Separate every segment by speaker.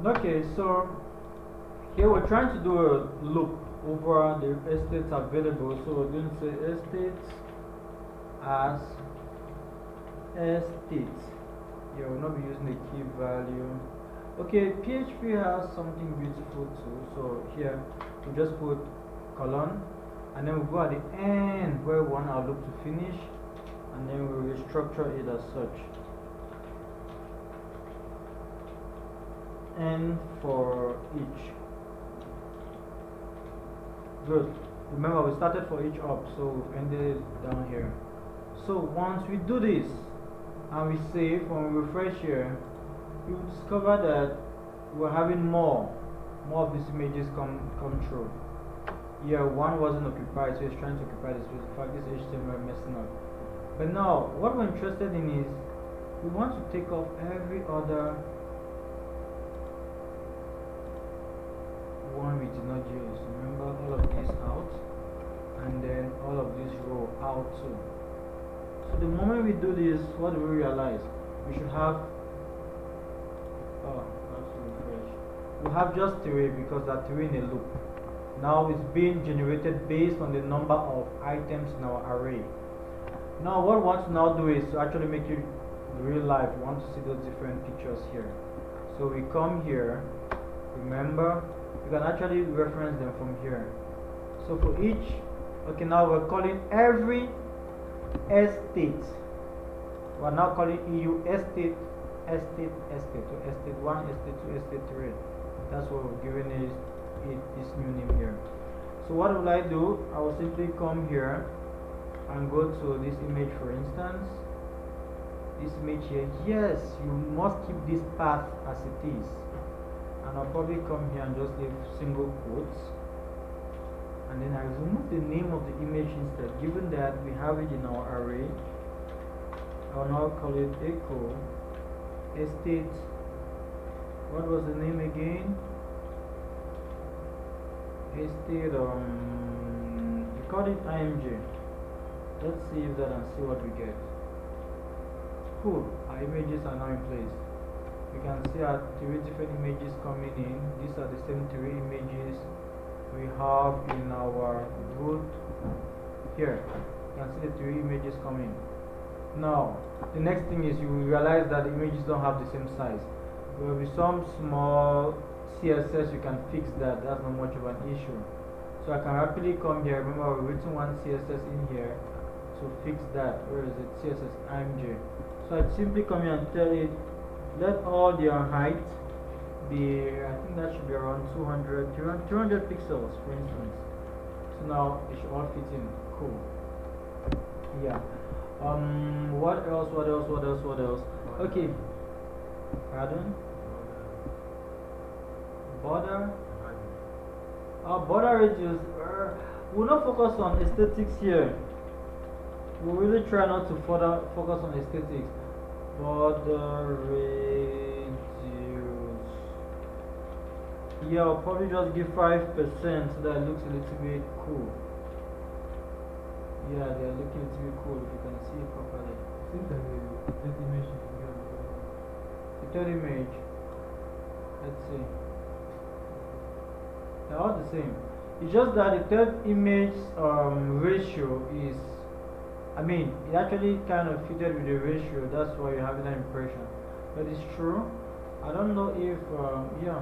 Speaker 1: Okay, so here we're trying to do a loop over the estates available. So we're going to say estates as estates. Yeah, we'll not be using the key value. Okay, PHP has something beautiful too. So here we just put colon, and then we go at the end where we want our loop to finish, and then we restructure it as such. And for each. Good. Remember, we started for each up, so we've ended it down here. So once we do this and we save, when we refresh here, you will discover that we're having more of these images come through. Here, one wasn't occupied, so it's trying to occupy this space. In fact, this HTML messing up. But now, what we're interested in is we want to take off every other one we did not use. Remember, all of these out, and then all of this row out too. So the moment we do this, what do we realize? We should have we have just 3 because that 3 in a loop. Now it's being generated based on the number of items in our array. Now what we want to now do is to actually make it real life. We want to see those different pictures here. So we come here, remember, you can actually reference them from here. So for each, okay, now we're calling every estate. We're now calling EU estate, estate, estate. So estate 1, estate 2, estate 3. That's what we're giving it this new name here. So what will I do? I will simply come here and go to this image, for instance. This image here. Yes, you must keep this path as it is. And I'll probably come here and just leave single quotes, and then I remove the name of the image instead. Given that we have it in our array, I'll now call it echo estate. What was the name again? Estate, we call it IMG. Let's save that and see what we get. Cool, our images are now in place. We can see our 3 different images coming in. These are the same 3 images we have in our root here. You can see the 3 images coming. Now, the next thing is you will realize that the images don't have the same size. There will be some small CSS, you can fix that. That's not much of an issue. So I can rapidly come here. Remember, we've written one CSS in here to fix that. Where is it? CSS IMG. So I'd simply come here and tell it, let all their height be, I think that should be around 200 pixels, for instance. So now it should all fit in. Cool. Yeah. What else? Okay. Pardon? Border? Border radius. We'll not focus on aesthetics here. We'll really try not to further focus on aesthetics. Border radius. Yeah, I'll probably just give 5% so that it looks a little bit cool. Yeah, they're looking a little bit cool if you can see it properly.
Speaker 2: Seems like the third image is here.
Speaker 1: The third image. Let's see. They're all the same. It's just that the third image ratio is, I mean, it actually kind of fitted with the ratio. That's why you're having that impression. But it's true. I don't know if, yeah.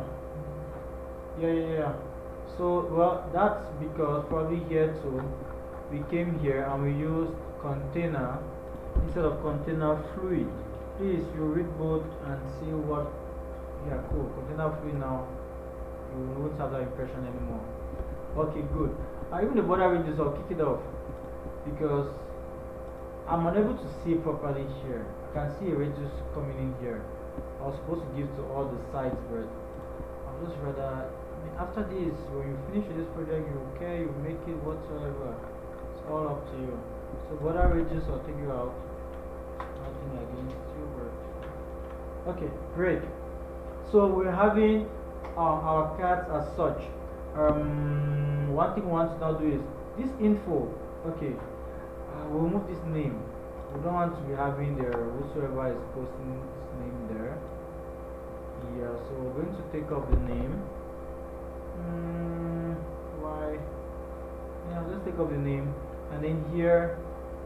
Speaker 1: So, well, that's because probably here too, we came here and we used container instead of container fluid. Please, you read both and see what, yeah, cool. Container fluid now, you won't have that impression anymore. Okay, good. Even the border ranges, I'll kick it off because I'm unable to see properly here. I can see a radius coming in here. I was supposed to give to all the sides, but I'll just rather, I mean, after this, when you finish with this project, you care, you make it whatsoever. It's all up to you. So border radius, I'll take you out. Nothing against you, but okay, great. So we're having our cards as such. One thing we want to now do is this info. Okay, we'll move this name. We don't want to be having the whosoever is posting this name there. Yeah, so we're going to take up the name. Why? Yeah, let's take up the name, and then here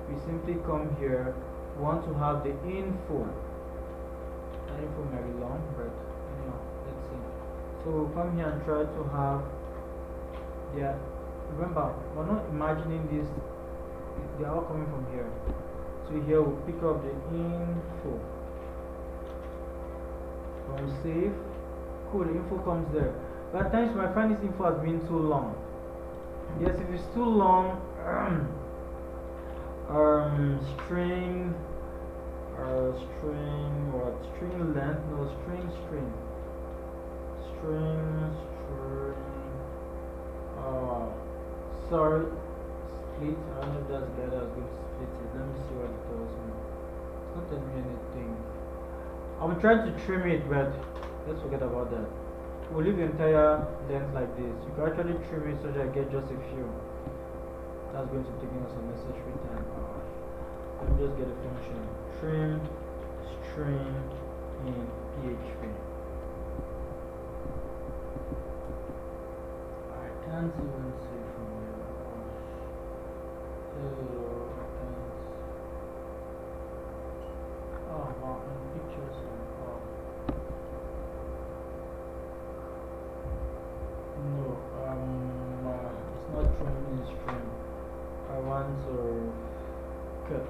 Speaker 1: we simply come here. We want to have the info. The info may be long, but anyhow, let's see. So we'll come here and try to have. Yeah, remember, we're not imagining this. They are all coming from here. So here we'll pick up the info. From save. Cool, the info comes there. But at times you might find this info has been too long. Yes, if it's too long, string, string length, no, string, sorry, split. I don't know if that's the guy that's going to split it. Let me see what it tells me. It's not telling me anything. I'm trying to trim it, but let's forget about that. We'll leave the entire length like this. You can actually trim it so that I get just a few. That's going to take us unnecessary time. Let me just get a function. Trim string in PHP. I can't even see from here. Hello, I can't. Oh wow, and pictures. No, it's not trim in string. I want to cut.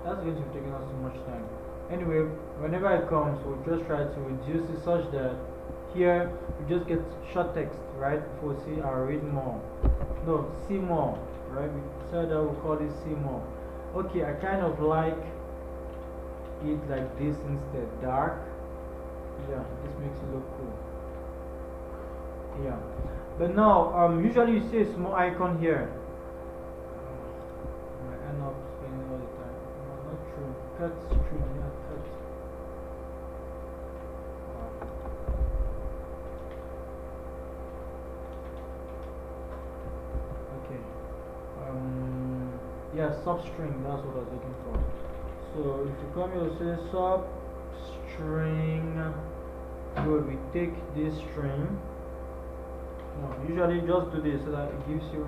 Speaker 1: That's going to be taking us too much time. Anyway, whenever it comes, we'll just try to reduce it such that here we just get short text, right? For see, I'll read more. No, see more, right? We said that we'll call it see more. Okay, I kind of like it like this instead, dark. Yeah, this makes it look cool. Yeah, but now usually you see a small icon here. I end up spending all the time. No, not true. Cut string, yeah, cut. Okay. Yeah, substring. That's what I was looking for. So if you come here, you say substring. Good. We take this string. No, usually just do this so that it gives you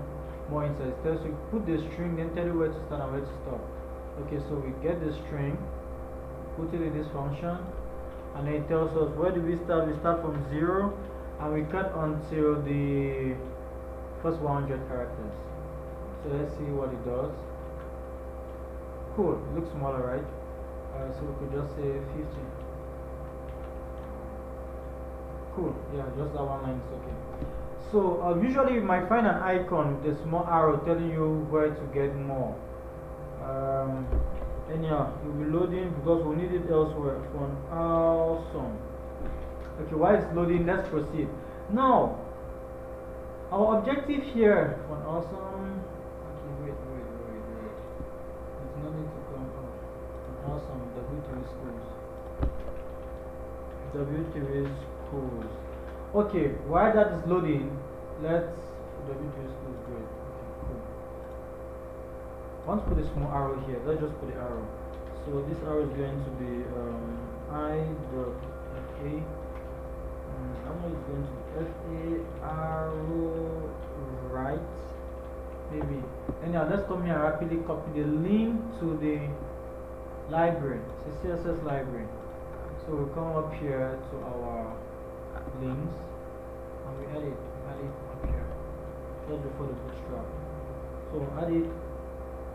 Speaker 1: more insights. It tells you put the string, then tell you where to start and where to stop. Okay, so we get the string, put it in this function, and then it tells us where do we start. We start from 0 and we cut until the first 100 characters. So let's see what it does. Cool, it looks smaller, right? So we could just say 50. Cool, yeah, just that one line is okay. So usually you might find an icon with a small arrow telling you where to get more. Anyhow, you'll be loading because we'll need it elsewhere. For awesome. Okay, while it's loading, let's proceed. Now, our objective here for awesome. Okay, wait. There's no need to come up. Awesome, W3 schools. W3 schools. Okay, while that is loading, let's W3 schools great. Okay, cool. Once put a small arrow here, let's just put the arrow. So this arrow is going to be I.fa. How much is going to be FA arrow right? Maybe. Anyhow, let's come here and rapidly copy the link to the library. It's a CSS library. So we come up here to our links and we add it up here just before the bootstrap. So add it,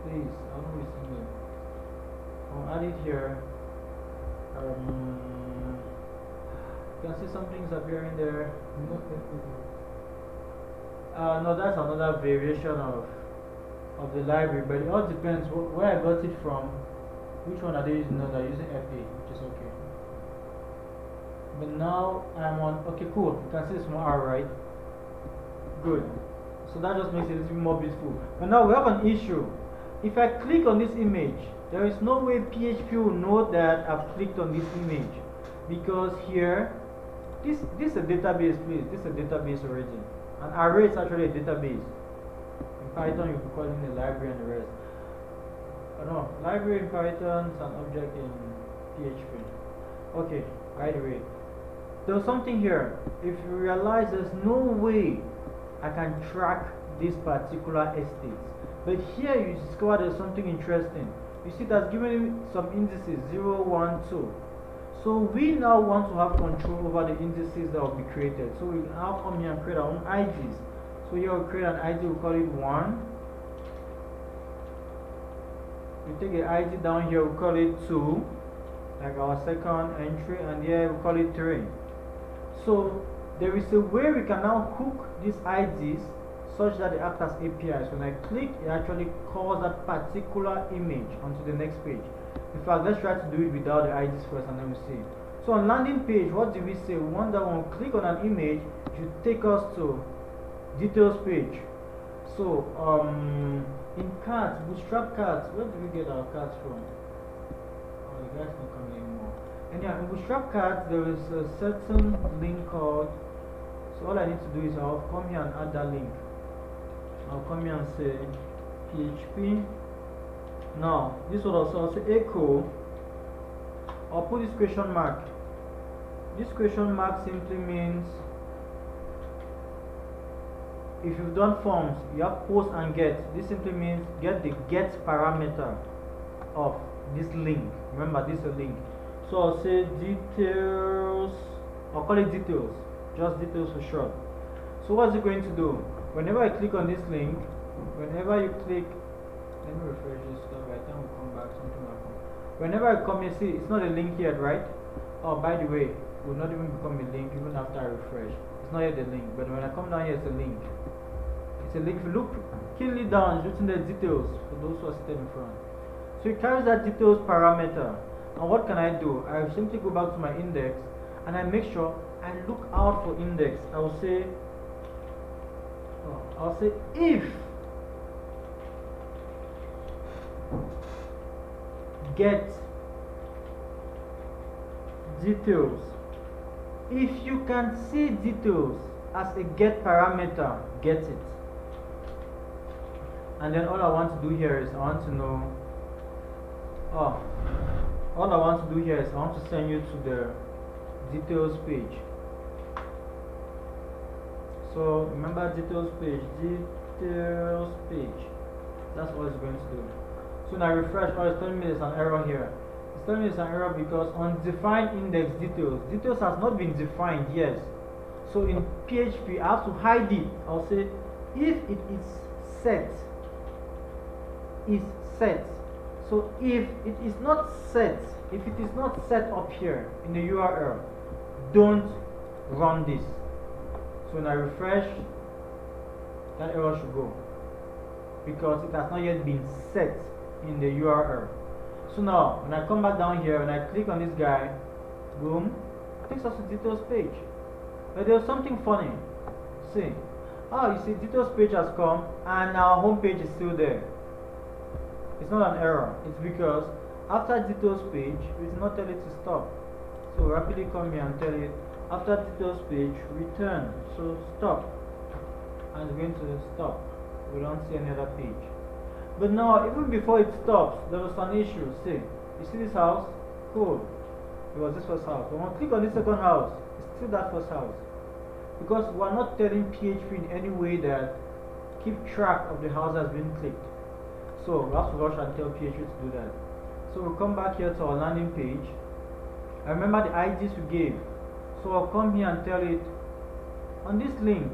Speaker 1: please. I don't know which single. I'll add it here. You can see some things appearing there. No, that's another variation of the library, but it all depends where I got it from. Which one are they using? No, they're using FA, which is okay. But now I'm on. Okay, cool. You can see it's more R, right? Good. So that just makes it a little bit more beautiful. But now we have an issue. If I click on this image, there is no way PHP will know that I've clicked on this image, because here this is a database, please. This is a database already. An array is actually a database. In Python, you could call it a library and the rest. No, library in Python is an object in PHP. Okay, by the way, there's something here. If you realize there's no way I can track this particular estate, but here you discover there's something interesting. You see that's giving me some indices 0, 1, 2. So we now want to have control over the indices that will be created. So we can now come here and create our own IDs. So here we'll create an ID, we'll call it 1. We take an ID down here, we'll call it 2, like our second entry, and here we'll call it 3. So there is a way we can now hook these IDs such that they act as APIs. When I click, it actually calls that particular image onto the next page. In fact, let's try to do it without the IDs first and then we see. So on landing page, what do we say? We want that when we click on an image, it should take us to details page. So in cards, bootstrap cards, where do we get our cards from? Oh, the guy's not coming anymore. And yeah, in bootstrap cards, there is a certain link called. So all I need to do is I'll come here and add that link. I'll come here and say PHP. Now, this will also say echo. I'll put this question mark. This question mark simply means if you've done forms, you have post and get. This simply means get the get parameter of this link. Remember, this is a link. So I'll say details. I'll call it details. Just details for short. So what's it going to do? Whenever I click on this link, whenever you click, let me refresh this stuff. By the time we come back, something will happen. Whenever I come here, see, it's not a link yet, right? Oh, by the way, it will not even become a link even after I refresh. It's not yet a link, but when I come down here, it's a link. It's a link. If you look keenly down, it's written the details for those who are sitting in front. So it carries that details parameter. And what can I do? I simply go back to my index and I make sure I look out for index. I'll say if get details. If you can see details as a get parameter, get it. And then all I want to do here is I want to know. All I want to do here is I want to send you to the details page. So remember details page. That's what it's going to do. So now refresh. Oh, it's telling me there's an error here. It's telling me it's an error because undefined index details. Details has not been defined, yes. So in PHP, I have to hide it. I'll say if it is set. So if it is not set, up here in the URL, don't run this. So when I refresh, that error should go because it has not yet been set in the URL. So now when I come back down here, when I click on this guy, boom, it takes us to details page. But there's something funny. See, you see details page has come and our home page is still there. It's not an error. It's because after details page, we did not tell it to stop. So rapidly come here and tell it after details page return. So stop, and it's going to stop. We don't see any other page. But now, even before it stops, there was an issue. See, you see this house? Cool. It was this first house. When we click on this second house, it's still that first house. Because we are not telling PHP in any way that keep track of the house that's been clicked. So we have to rush and tell PHP to do that. So we'll come back here to our landing page. I remember the IDs we gave. So I'll come here and tell it on this link.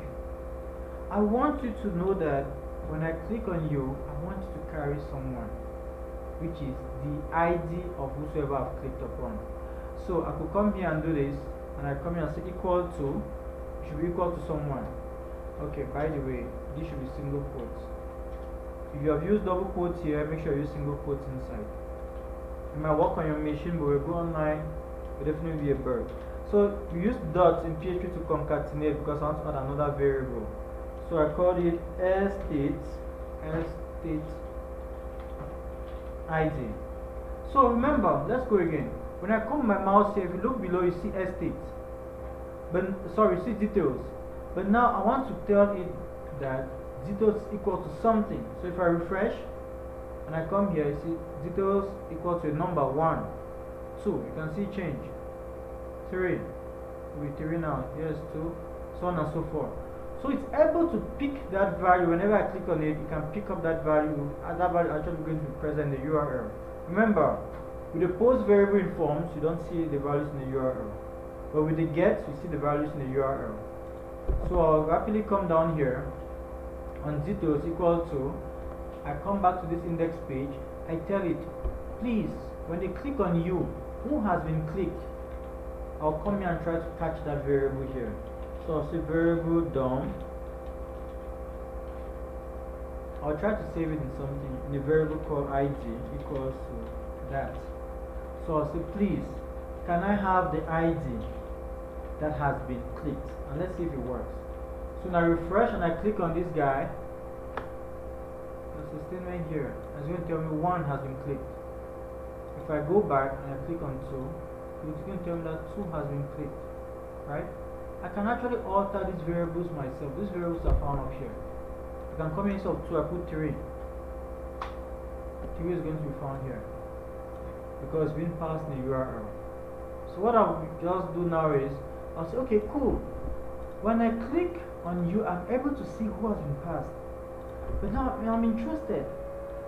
Speaker 1: I want you to know that when I click on you, I want you to carry someone, which is the ID of whosoever I've clicked upon. So I could come here and do this, and I come here and say equal to, it should be equal to someone. Okay, by the way, this should be single quotes. If you have used double quotes here, make sure you use single quotes inside. It might work on your machine, but we'll go online, it will definitely be a bug. So we use dots in PHP to concatenate because I want to add another variable. So I called it state ID. So remember, let's go again. When I come my mouse here, if you look below, you see estate. but sorry, see details. But now I want to tell it that details equal to something. So if I refresh and I come here, you see details equal to a number 1, 2. You can see change. 3. With 3 now. Yes, 2. So on and so forth. So it's able to pick that value. Whenever I click on it, it can pick up that value, and that value actually going to be present in the URL. Remember, with the post variable in forms, you don't see the values in the URL. But with the get, you see the values in the URL. So I'll rapidly come down here on details equal to, I come back to this index page, I tell it, please, when they click on you, who has been clicked, I'll come here and try to catch that variable here. So I'll say variable DOM. I'll try to save it in something, in a variable called id equals to that. So I'll say, please, can I have the id that has been clicked? And let's see if it works. So when I refresh and I click on this guy, there's a statement here. It's going to tell me 1 has been clicked. If I go back and I click on 2, it's going to tell me that 2 has been clicked. Right? I can actually alter these variables myself. These variables are found up here. I can come in instead of 2, I put 3. 3 is going to be found here because it's been passed in the URL. So what I'll just do now is I'll say, okay, cool. When I click on you, I'm able to see who has been passed. But now I'm interested.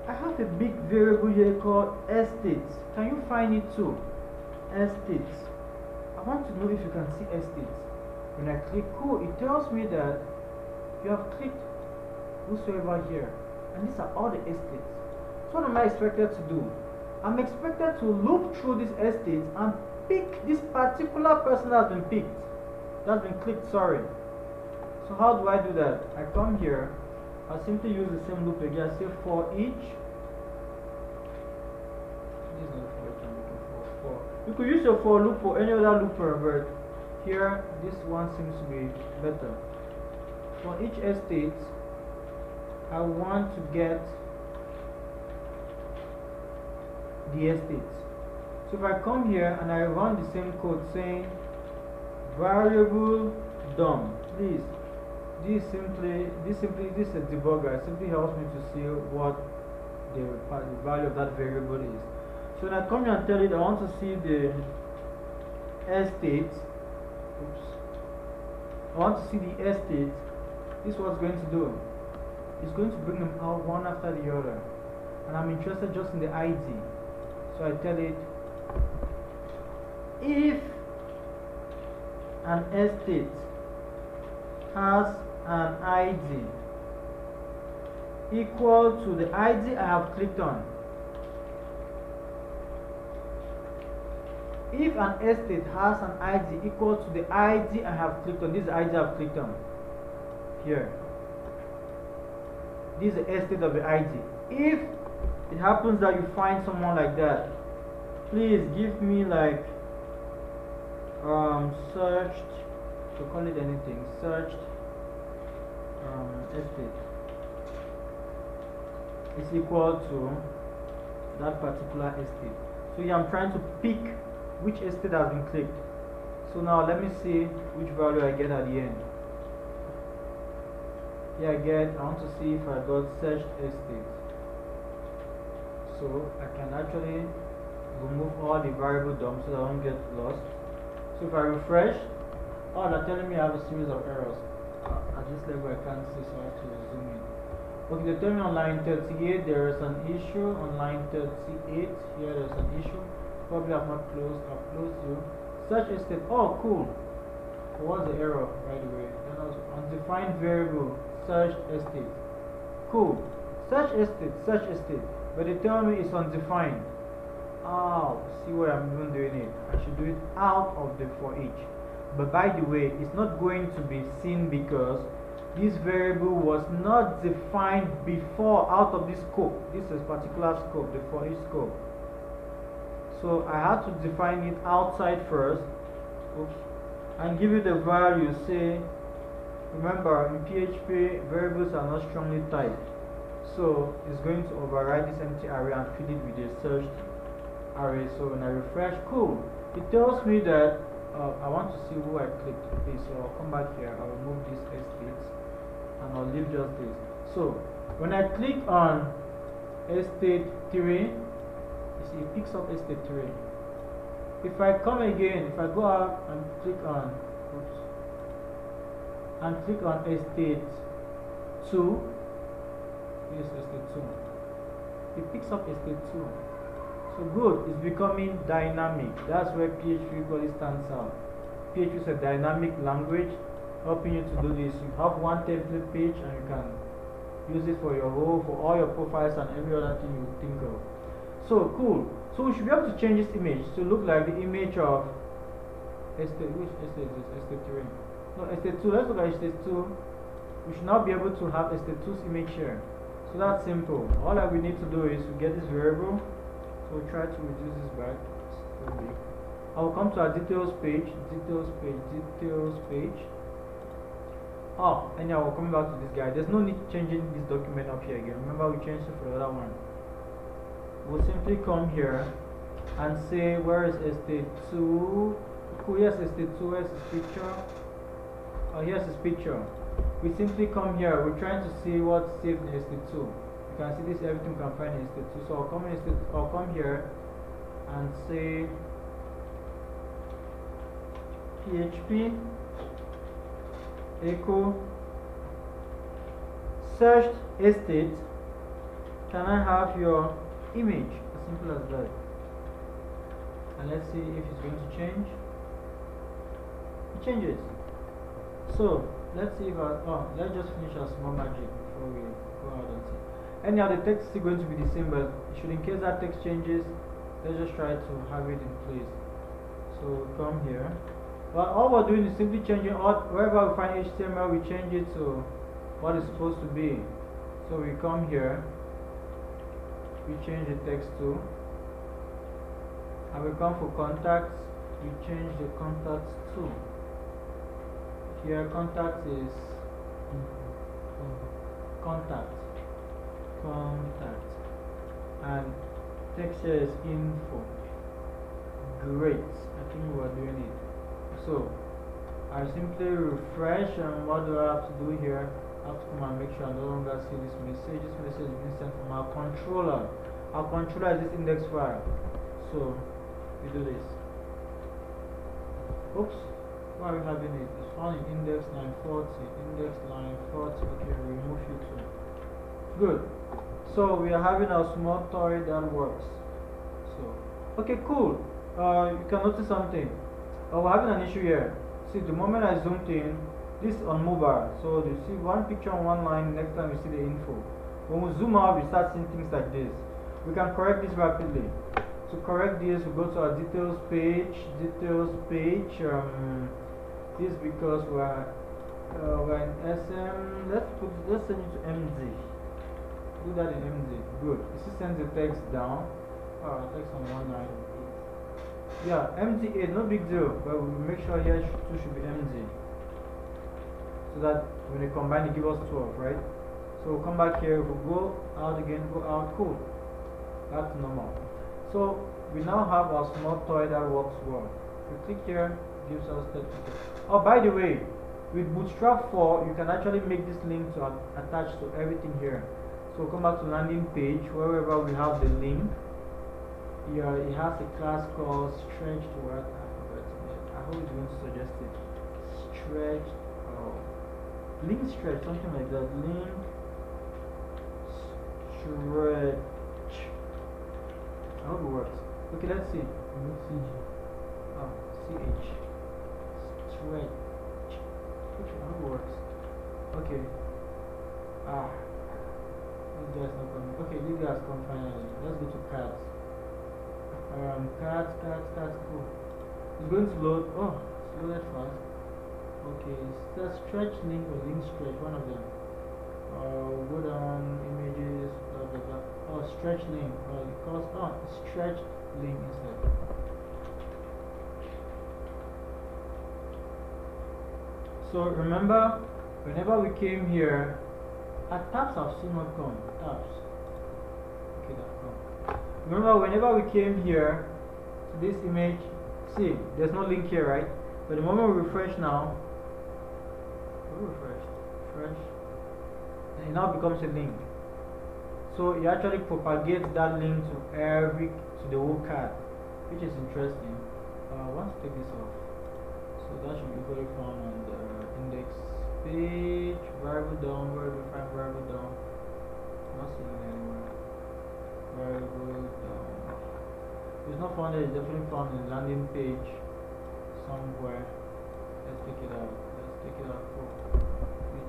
Speaker 1: I have a big variable here called estates. Can you find it too? Estates. I want to know if you can see estates. When I click cool, it tells me that you have clicked whosoever here. And these are all the estates. So what am I expected to do? I'm expected to loop through these estates and pick this particular person that has been picked. That's been clicked, sorry. So how do I do that? I come here, I simply use the same loop again. I say for each. This is not for each, I'm looking for. You could use your for loop for any other looper, but here this one seems to be better. For each estate, I want to get the estates. So if I come here and I run the same code saying variable DOM, please, this is a debugger. It simply helps me to see what the value of that variable is. So when I come here and tell it I want to see the estate, I want to see the estate, this is what it's going to do. It's going to bring them out one after the other. And I'm interested just in the ID. So I tell it, if an estate has an ID equal to the ID I have clicked on. If an estate has an ID equal to the ID I have clicked on, this is the ID I have clicked on. Here. This is the estate of the ID. If it happens that you find someone like that, please give me like searched, to call it anything, searched estate is equal to that particular estate. So here I'm trying to pick which estate has been clicked. So now let me see which value I get at the end. Here I want to see if I got searched estate. So I can actually remove all the variable DOM so that I don't get lost. So if I refresh, oh, they're telling me I have a series of errors. At this level I can't see, so I have to zoom in. Okay, they tell me on line 38 there is an issue. On line 38 here there's an issue. Probably I've not closed. I've closed you. Search estate. Oh, cool. So what's the error, by the way? Then also undefined variable search estate. Cool. Search estate. But they tell me it's undefined. Oh, see where I'm even doing it. I should do it out of the for each. But by the way, it's not going to be seen because this variable was not defined before out of this scope. This is particular scope, the for each scope. So I had to define it outside first. Oops. And give it a value. Say, remember in PHP, variables are not strongly typed. So it's going to override this empty array and fill it with a searched array. So when I refresh, cool. It tells me that I want to see who I clicked. Okay, so I'll come back here. I'll remove this estate and I'll leave just this. So when I click on estate 3, you see it picks up estate 3. If I come again, if I go out and click on, oops, and click on estate 2, this estate 2, it picks up estate 2. So good, it's becoming dynamic. That's where PHP really stands out. PHP is a dynamic language helping you to do this. You have one template page and you can use it for your whole, for all your profiles and every other thing you think of. So cool. So we should be able to change this image to look like the image of estate. Which estate is this? Estate 3. No, estate 2. Let's look at estate 2. We should now be able to have estate 2's image here. So that's simple. All that we need to do is to get this variable. So we'll try to reduce this back. It's too big. I will come to our details page. Details page. Details page. Oh, anyhow, we're coming back to this guy. There's no need changing this document up here again. Remember, we changed it for the other one. We'll simply come here and say, where is estate 2? Cool, here's estate 2, where's his picture? Oh, here's his picture. We simply come here, we're trying to see what's saved in estate 2. You can see this, everything we can find in estate 2. So I'll come here and say PHP echo searched estate. Can I have your image? As simple as that. And let's see if it's going to change. It changes. So let's see if let's just finish our small magic before we go out and see. Anyhow, the text is still going to be the same, but in case that text changes, let's just try to have it in place. So come here. Well, all we're doing is simply changing wherever we find HTML, we change it to what it's supposed to be. So we come here, we change the text to, and we come for contacts, we change the contacts to. Here contact is contact, and text here is info. Great, I think we are doing it. So I simply refresh, and what do I have to do here? I have to come and make sure I no longer see this message. This message is being sent from our controller. Our controller is this index file. So we do this. Oops, why are we having it? It's found in index line 40. Index line 40. Okay, remove you too. Good. So we are having a small toy that works. So okay, cool. You can notice something. We're having an issue here. See, the moment I zoomed in, this is on mobile. So you see one picture on one line, next time you see the info. When we zoom out, we start seeing things like this. We can correct this rapidly. To correct this, we go to our details page. Details page. This because we're in SM. Let's send it to MD. Do that in MD. Good. You see, send the text down. Text on one line. Yeah, MD8, no big deal, but we make sure here 2 should be MD. So that when they combine, it gives us 12, right? So we'll come back here, we'll go out again, go out, cool. That's normal. So we now have our small toy that works well. If you click here, it gives us 30. Oh, by the way, with Bootstrap 4, you can actually make this link to attach to everything here. So we'll come back to landing page, wherever we have the link. Yeah, it has a class called stretched word. I hope it's going to suggest it. Stretched, link stretch, something like that. Link stretch. I hope it works. Okay, let's see. CH. Stretch. Okay, I hope it works. Okay. This guy's not coming. Okay, this guy's come finally. Let's go to cards. Cards, cool. It's going to load. Oh, it's loaded fast. Okay, it's the stretch link or link stretch, one of them. Go down, images, blah blah blah. Oh, stretch link. It calls stretch link instead. So remember, whenever we came here, our tabs have still not come. Tabs. Okay, they've come. Remember, whenever we came here to this image, see, there's no link here, right? But the moment we refresh now, we refresh, and it now becomes a link. So it actually propagates that link to the whole card, which is interesting. Let's take this off. So that should be equally found on the index page. Variable down, where do we find variable down? Not seeing it anywhere. Variable down. If it's not found there, it's definitely found in the landing page somewhere. Let's take it out. We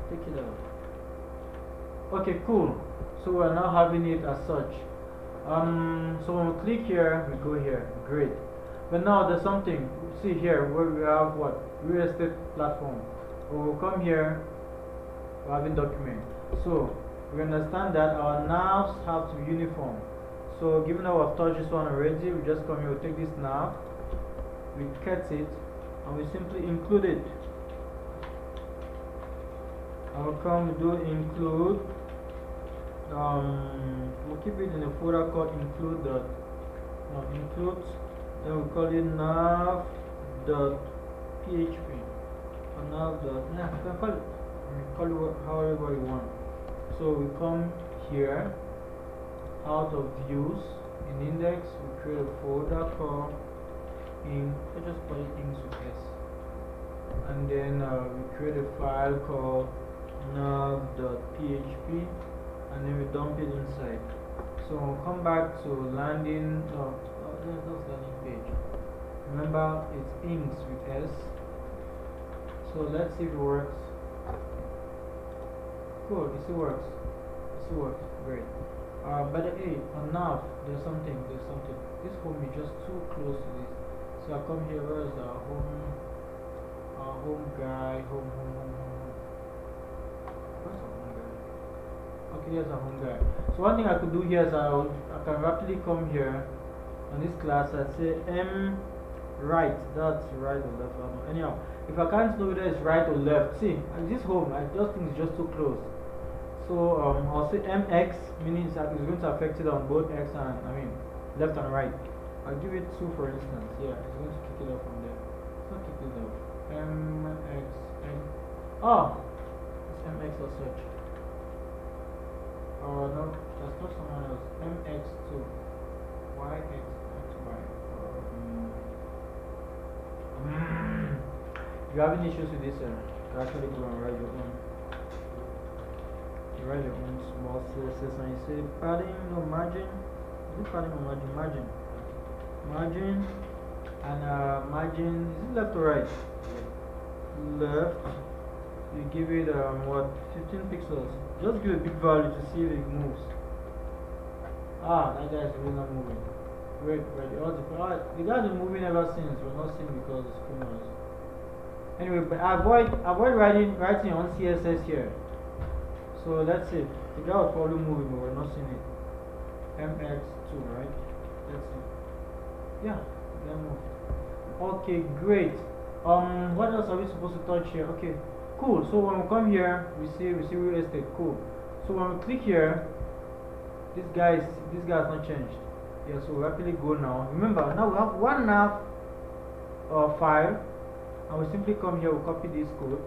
Speaker 1: take it out. Okay, cool. So we're now having it as such. So when we click here, we go here. Great. But now there's something. See here where we have what? Real estate platform. We'll come here. We're having document. So we understand that our navs have to be uniform. So given that we've touched this one already, we just come here. We take this nav, we cut it, and we simply include it. I'll come do include. We'll keep it in a folder called include. Include. Then we call it nav.php or nav. Yeah, you can call it however you want. So we come here, out of views, in index, we create a folder called let's just call it inks with S. And then we create a file called nav.php, and then we dump it inside. So we'll come back to landing. That's landing page. Remember, it's inks with S. So let's see if it works. Cool, it still works. Great. But hey, on nav, there's something. This home is just too close to this. So I come here. Where is our home? Our home guy. Home. Where's our home guy? Okay, here's our home guy. So one thing I could do here is I can rapidly come here on this class. I say m right. That's right or left. I don't know. Anyhow, if I can't know whether it's right or left, see, this home, I just think it's just too close. So I'll say mx, meaning that it's going to affect it on both x and left and right. I'll give it 2 for instance. Yeah, it's going to kick it off from there. It's not kick it off. Mx. It's mx or such. No, that's not someone else. mx2. yx, xy. If you have any issues with this, you can actually go and write your own. You write your own small CSS and you say padding or margin. Is it padding or margin? Margin. And margin, is it left or right? Left. You give it 15 pixels. Just give a big value to see if it moves. That guy is really not moving. Great. The guy has been moving ever since. We're not seeing because it's too noise. Anyway, but avoid writing on CSS here. So that's it. The guy was probably moving, but we're not seeing it. mx2, right? That's it. Yeah, that moved. Okay, great. What else are we supposed to touch here? Okay, cool. So when we come here, we see real estate. Cool. So when we click here, this guy has not changed. Yeah, so we rapidly go now. Remember, now we have one nav file, and we simply come here, we copy this code,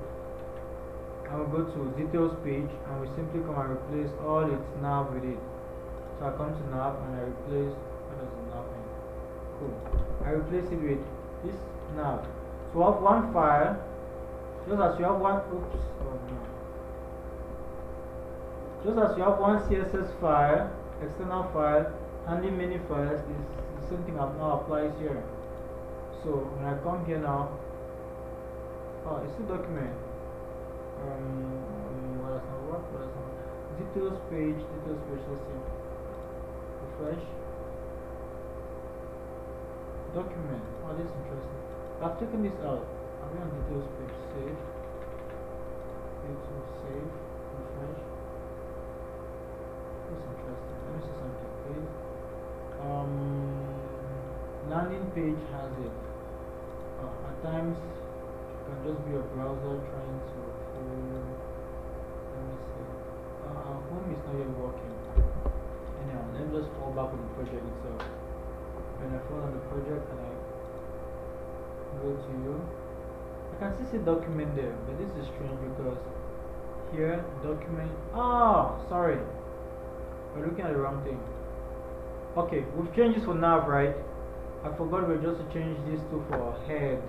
Speaker 1: and we go to details page, and we simply come and replace all its nav with it. So I come to nav and I replace, what does the nav mean? Cool. I replace it with this nav. So we have one file, just as you have one, just as you have one CSS file, external file, handling many files, the same thing now applies here. So when I come here now, it's a document. What else now? Details page, let's see. Refresh. Document. This is interesting. I've taken this out. I'll be on details page. Save. Save. Refresh. This is interesting. Let me see something, please. Landing page has it. At times, it can just be a browser trying to pull. Let me see. Home is not yet working. Anyhow, let me just fall back on the project itself. When I fall on the project and I go to you, I can still see document there, but this is strange because here document. Oh, sorry, we're looking at the wrong thing. Okay, we've changed this for nav, right? I forgot we just to change these two for head.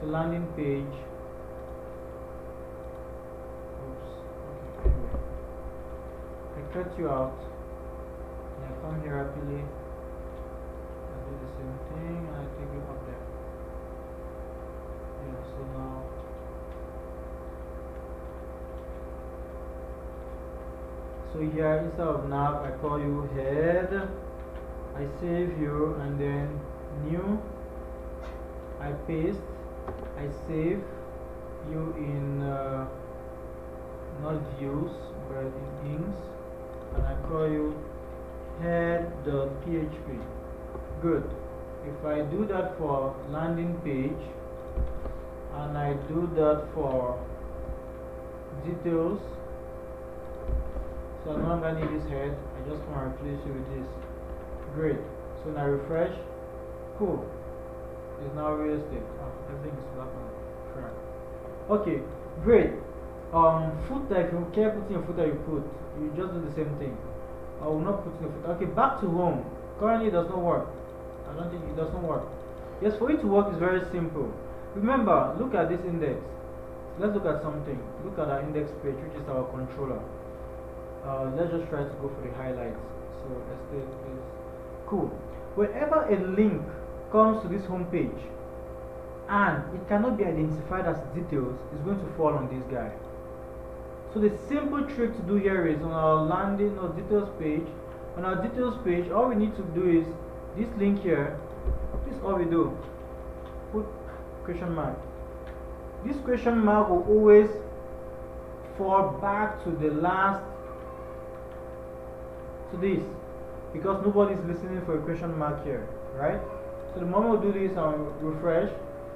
Speaker 1: So landing page. Oops. Okay, anyway. I cut you out. And I come here happily. I do the same thing and I take you up there. Yeah, so now so here instead of nav I call you head. I save you and then new. I paste. I save you in not views but in inks, and I call you head.php. Good. If I do that for landing page and I do that for details, so I no longer need this head, I just want to replace you with this. Great. So now refresh. Cool. It's now real estate. Oh, everything is black on track. Okay, great. Footer, if you care putting your footer, you put. You just do the same thing. I will not put in the footer. Okay, back to home. Currently it does not work. I don't think it does not work. Yes, for it to work is very simple. Remember, look at this index. Let's look at something. Look at our index page, which is our controller. Let's just try to go for the highlights. So estate is cool. Whenever a link comes to this home page and it cannot be identified as details, it's going to fall on this guy. So the simple trick to do here is on our landing or details page. On our details page, all we need to do is this link here. This is all we do. Put question mark. This question mark will always fall back to the last, to this, because nobody is listening for a question mark here, right? So the moment we do this and refresh,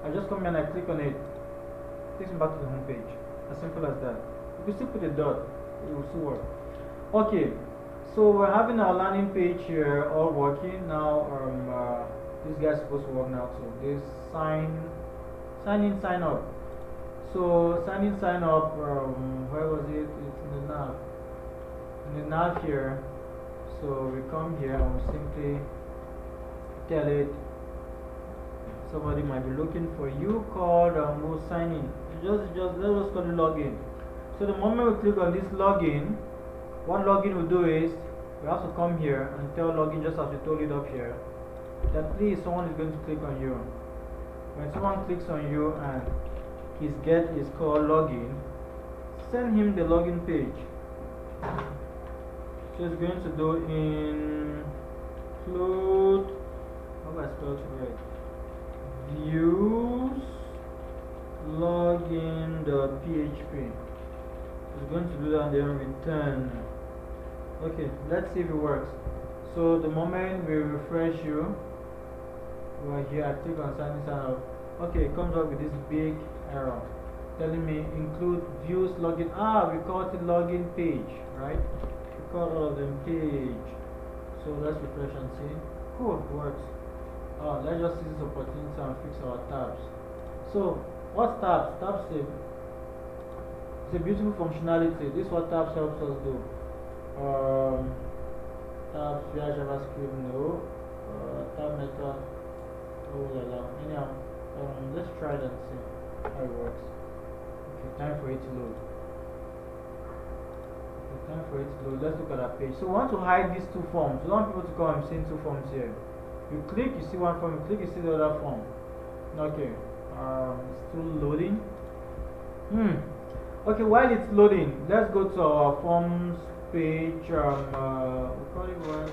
Speaker 1: I just come here and I click on it. It takes me back to the home page. As simple as that. You can still put a dot, it will still work. Okay, so we're having our landing page here all working now. This guy's supposed to work now too. This sign in, sign up. So sign in, sign up. Where was it? It's in the nav. In the nav here. So we come here and we simply tell it somebody might be looking for you, called and we'll sign in. Just let us call it login. So the moment we click on this login, what login will do is we have to come here and tell login, just as we told it up here, that please someone is going to click on you. When someone clicks on you and his get is called login, send him the login page. So it's going to do include, how do I spell it right? Views login.php. It's going to do that and then return. Okay, let's see if it works. So the moment we refresh you, we're here, I click on sign in, sign up. Okay, it comes up with this big error telling me include views login. We called it login page, right? We call all of them page. So let's refresh and see. Cool, it works. Let's just use this opportunity and fix our tabs. So, what's tabs? Tabs is a beautiful functionality. This is what tabs helps us do. Tabs via JavaScript, no. Tab method, oh la la. Anyhow, let's try that and see how it works. Okay, time for it to load. Okay, time for it to load. Let's look at our page. So, we want to hide these two forms. We don't want people to come and see two forms here. You click, you see one form, you click, you see the other form. Okay, it's still loading. Okay, while it's loading, let's go to our forms page. We call it what?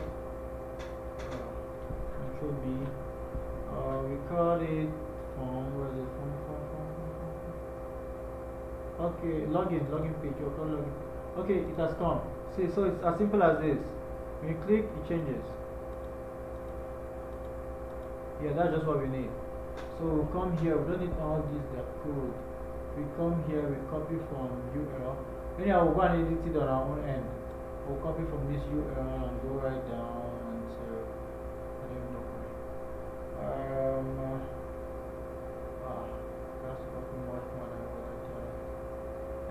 Speaker 1: Control B. We call it form. Where is it? Form. Okay, login page. You call login. Okay, it has come. See, so it's as simple as this. When you click, it changes. Yeah, that's just what we need. So we come here, we don't need all this, the code. We come here, we copy from URL. Anyhow, we'll go and edit it on our own end. We'll copy from this URL and go right down until, I don't know. That's copy much more than what I thought.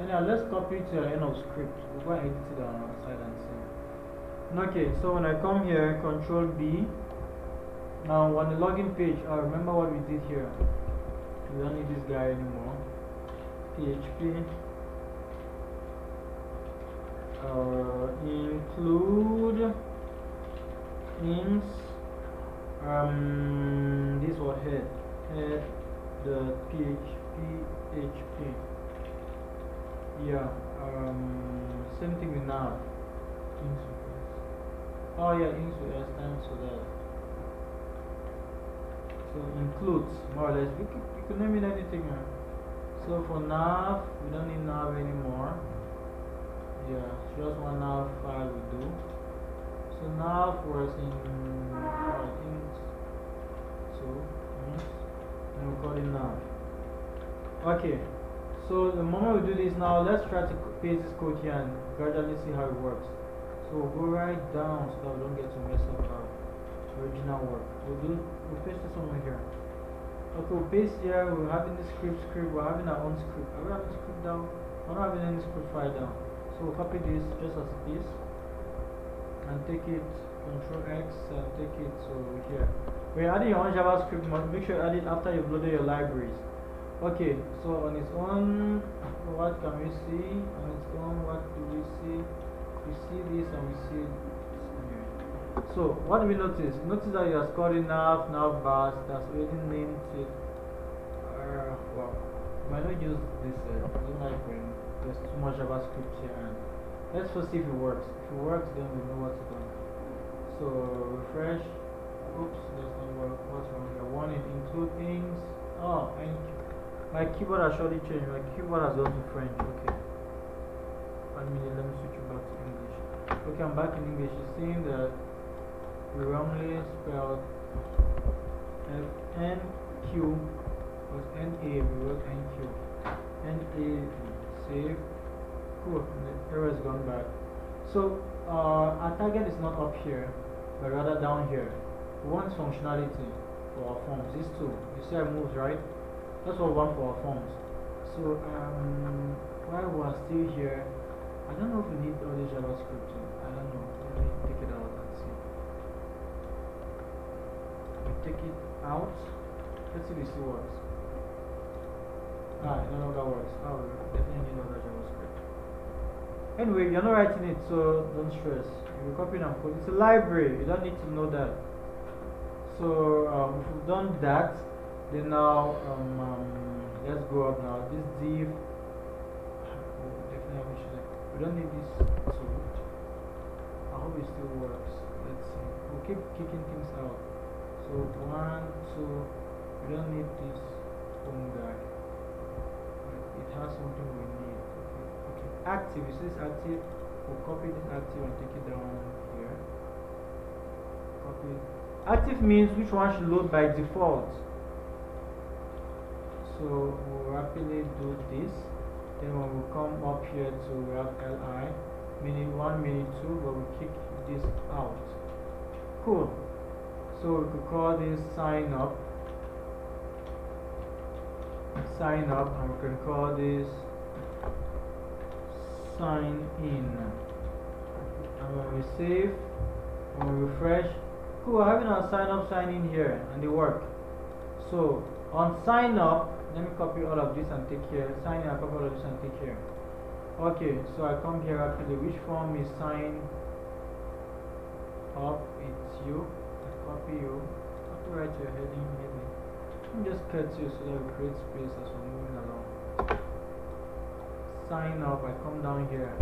Speaker 1: Anyhow, let's copy it to the end of script. We'll go and edit it on our side and see. Okay, so when I come here, Control B. Now on the login page, remember what we did here. We don't need this guy anymore. PHP include ints this was head the PHP. Yeah, same thing with nav. Oh yeah, ints with S stands for that. So includes more or less. We could name it anything. So for nav, we don't need nav anymore. Yeah, just one nav file will do. So nav was in int. So int, and we call it nav. Okay. So the moment we do this now, let's try to paste this code here and gradually see how it works. So we'll go right down so that we don't get to mess up our original work. We'll paste it somewhere here. Okay, we'll paste here. We're having the script. We're having our own script. Are we having script down? We're not having any script file down. So we'll copy this just as it is and take it, Control X, and take it to here. When you're adding your own JavaScript, make sure you add it after you've loaded your libraries. Okay, so on its own, what can we see? On its own, what do we see? We see this and we see this. So what do we notice? Notice that you are scoring nav bars. That's already named it. Well, might not use this. I don't like when there's too much JavaScript here. And let's first see if it works. If it works, then we know what to do. So refresh. Oops, that's not work. What's wrong here? One is include things. Oh, thank you. My keyboard has surely changed. My keyboard has gone to French. Okay. 1 minute. Let me switch it back to English. Okay, I'm back in English. You're seeing that we wrongly spelled FNQ was NA. We wrote NQ. NA. Save. Cool. The error has gone back. So our target is not up here, but rather down here. We want functionality for our forms. These two. You see, I moved right. That's what we want for our forms. So while we are still here, I don't know if we need all this JavaScript. I don't know. Let me take it out and see. We take it out. Let's see if it still works. It no longer works. Oh, we definitely need all that JavaScript. Anyway, you're not writing it, so don't stress. If you copy and code, it's a library. You don't need to know that. So if we've done that, then now let's go up now. This div, definitely we don't need this too. I hope it still works. Let's see. We'll keep kicking things out. So 1, 2. We don't need this home guy. It has something we need. Okay. Active. You see this active? We'll copy this active and take it down here. Copy. Active means which one should load by default. So we'll rapidly do this. Then when we come up here to have li, minute 1, minute 2, but we kick this out. Cool. So we could call this sign up. Sign up, and we can call this sign in. And when we save, when we refresh, cool, we're having our sign up, sign in here, and they work. So on sign up, let me copy all of this and take here. Sign in, I copy all of this and take here. Okay, so I come here rapidly. Which form is sign up? It's you. I copy you. I have to write your heading maybe. Let me just cut you so that we create space as we're moving along. Sign up, I come down here.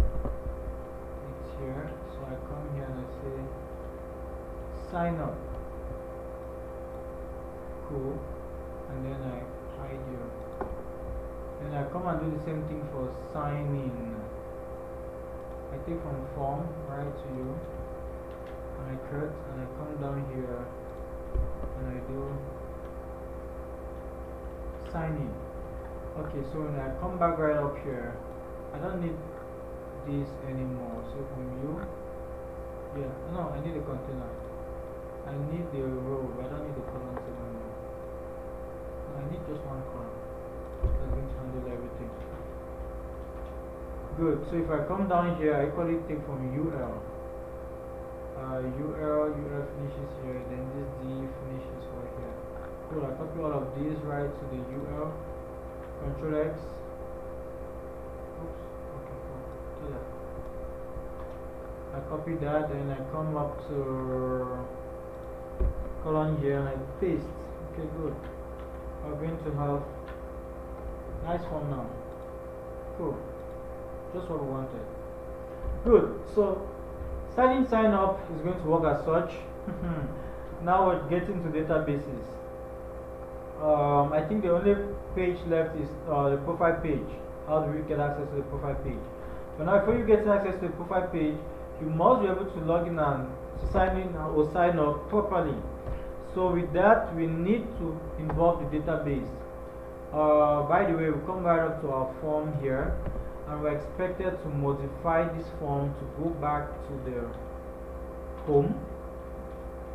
Speaker 1: It's here. So I come here and I say sign up. Cool. And then I hide you. Then I come and do the same thing for sign in. I take from form, write to you, and I cut and I come down here and I do sign in. Okay, so when I come back right up here, I don't need this anymore. So from you, yeah, no, I need a container. I need the row, but I don't need the columns anymore. I need just one column. That's going to handle everything. Good. So if I come down here, I equally take from UL. UL finishes here, then this D finishes over here. Cool. I copy all of these right to the UL. Control X. Oops. Okay. Cool. Do that. I copy that, then I come up to column here and I paste. Okay, good. We're going to have nice form now. Cool. Just what we wanted. Good. So sign in, sign up is going to work as such. Now we're getting to databases. I think the only page left is the profile page. How do we get access to the profile page? But now, before you get access to the profile page, you must be able to log in and sign in or sign up properly. So with that, we need to involve the database. By the way, we come right up to our form here, and we're expected to modify this form to go back to the home.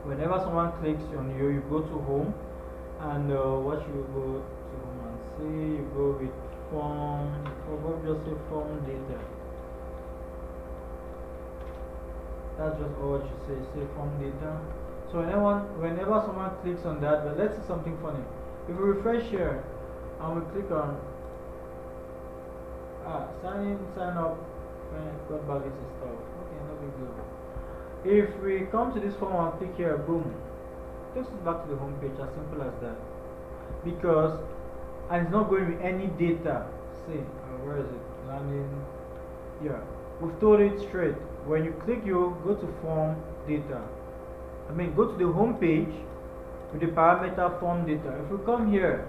Speaker 1: Whenever someone clicks on you, you go to home, and what you go to home and see, you go with form, probably just say form data. That's just all what you say form data. So whenever someone clicks on that, but let's see something funny. If we refresh here and we click on sign in, sign up, got back this stuff. Okay, no big deal. If we come to this form and click here, boom, takes us back to the home page, as simple as that. Because and it's not going with any data. See, where is it? Landing. Yeah, we've told it straight. When you click, you go to form data. Go to the home page with the parameter form data. If we come here,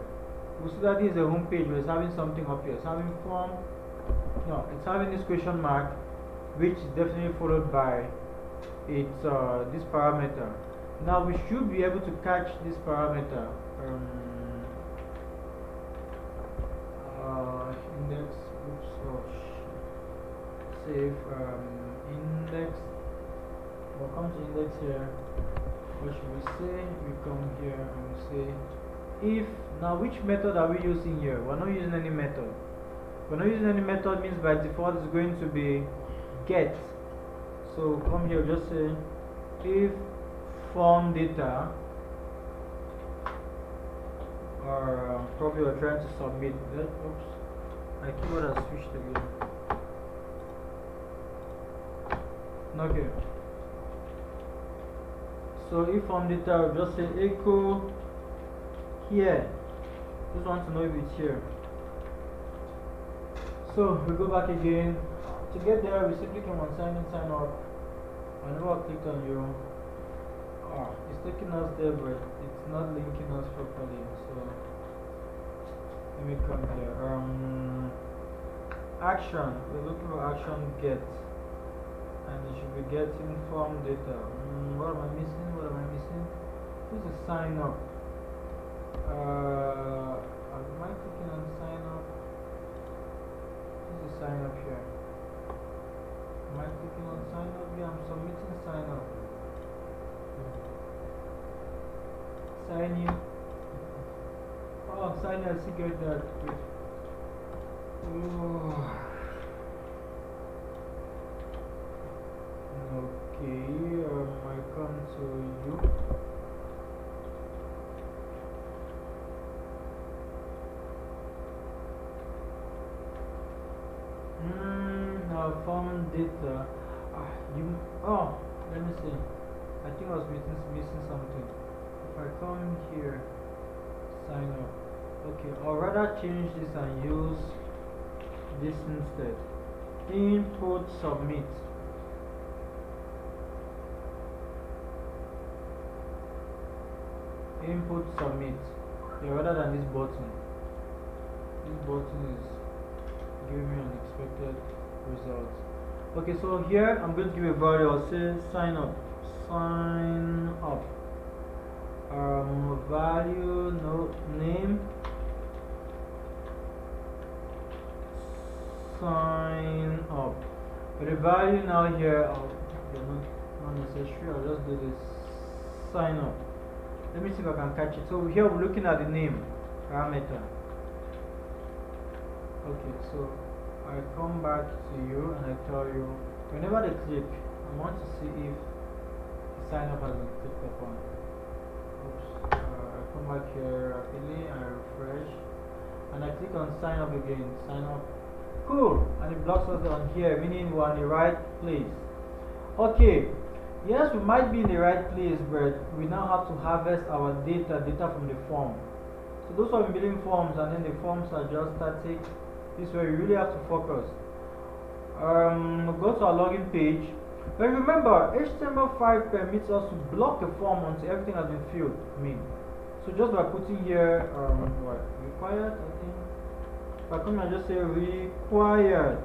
Speaker 1: we see that this is a home page where it's having something up here. It's having form. No, it's having this question mark, which is definitely followed by its this parameter. Now we should be able to catch this parameter. Index. Oops. Oh, save index. We'll come to index here. What should we say? We come here and we say if. Now which method are we using here? We're not using any method. We're not using any method means by default it's going to be get. So come here, just say if form data, or probably we're trying to submit that. Oops, my keyboard has switched again. Okay. So if form data, we'll just say echo here. Just want to know if it's here. So we go back again. To get there, we simply come on sign in, sign up. Whenever I click on you, it's taking us there, but it's not linking us properly. So let me come here. Action. We're looking for action get, and it should be getting form data. What am I missing? What am I missing? This is sign up. Am I clicking on sign up? This is sign up here. Am I clicking on sign up? Yeah, I'm submitting sign up. Sign in. Oh, sign in. I see get that. Okay, I come to you. Now form data. Let me see. I think I was missing something. If I come here, sign up. Okay, I'll rather change this and use this instead. Input submit. Input submit. Yeah, rather than this button. This button is giving me unexpected results. Okay, so here I'm going to give a value. I'll say sign up. Sign up. Value, no name. Sign up. But the value now here, not necessary. I'll just do this. Sign up. Let me see if I can catch it. So here we're looking at the name parameter. Okay, so I come back to you and I tell you whenever they click, I want to see if the sign up has been clicked upon. Oops. I come back here rapidly and I refresh and I click on sign up again. Sign up. Cool. And it blocks us on here, meaning we're in the right place. Okay. Yes, we might be in the right place, but we now have to harvest our data from the form. So those are building forms, and then the forms are just static. This way, you really have to focus. Go to our login page. But remember, HTML5 permits us to block the form until everything has been filled. So just by putting here, what required, I think. If I come and just say required,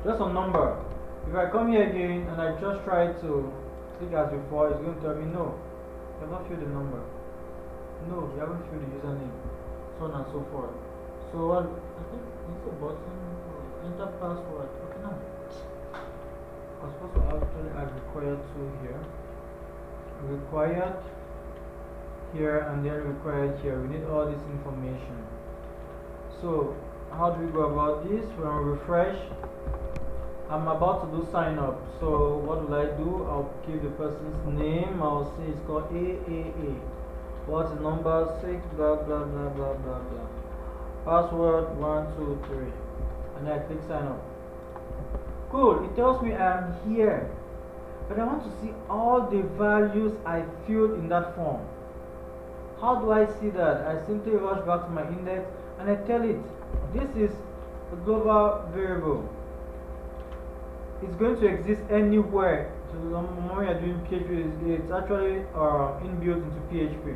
Speaker 1: just a number. If I come here again and I just try to click as before, it's going to tell me no, you have not filled the number. No, you haven't filled the username, so on and so forth. So I think it's a button, enter password. Okay, now I was supposed to actually add required to here. Required here and then required here. We need all this information. So how do we go about this? When we refresh, I'm about to do sign up. So what will I do? I'll give the person's name. I'll say it's called AAA. What's the number? 6 blah blah blah blah blah blah. Password 123. And then I click sign up. Cool. It tells me I'm here. But I want to see all the values I filled in that form. How do I see that? I simply rush back to my index and I tell it this is a global variable. It's going to exist anywhere. So when you're doing PHP, it's actually inbuilt into PHP.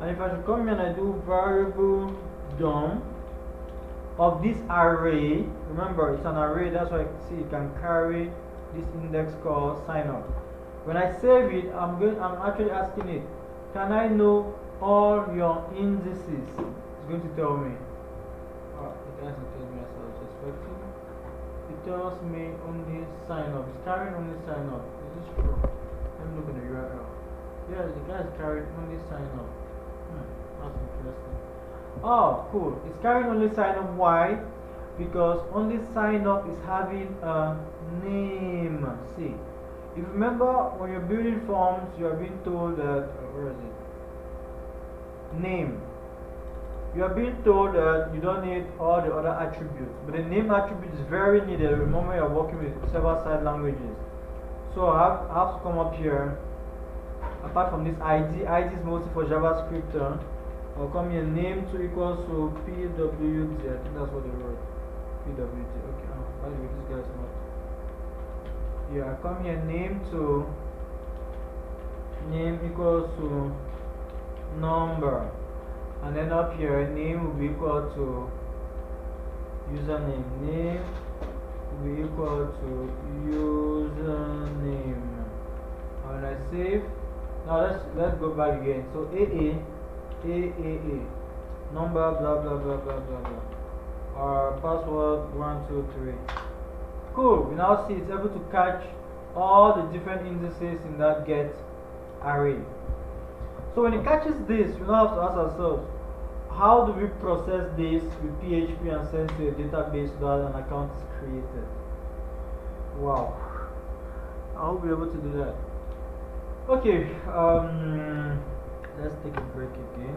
Speaker 1: And if I should come here and I do variable DOM of this array, remember it's an array, that's why I see it can carry this index called sign up. When I save it, I'm actually asking it, can I know all your indices? It's going to tell me. It doesn't tell me as I was expecting. It tells me only sign up. It's carrying only sign up. Is this true? Let me look at the URL. Yeah, the guy is carrying only sign up. That's interesting. Oh, cool. It's carrying only sign up. Why? Because only sign up is having a name. See, if you remember when you're building forms, you are being told that, where is it? Name. You are being told that you don't need all the other attributes, but the name attribute is very needed the moment you are working with server-side languages. So I have to come up here. Apart from this ID is mostly for JavaScript. I'll come here name to equals to PWT. I think that's what they wrote. PWT. Okay. By the way, this guy is not. Yeah, I come here name to name equals to number. And then up here, name will be equal to username. Name will be equal to username. And when I save, now let's go back again. So AA, number blah blah blah blah blah blah. Our password 123. Cool. We now see it's able to catch all the different indices in that get array. So when it catches this, we now have to ask ourselves, how do we process this with PHP and send to a database so that an account is created? Wow. I will be able to do that. Okay, let's take a break again.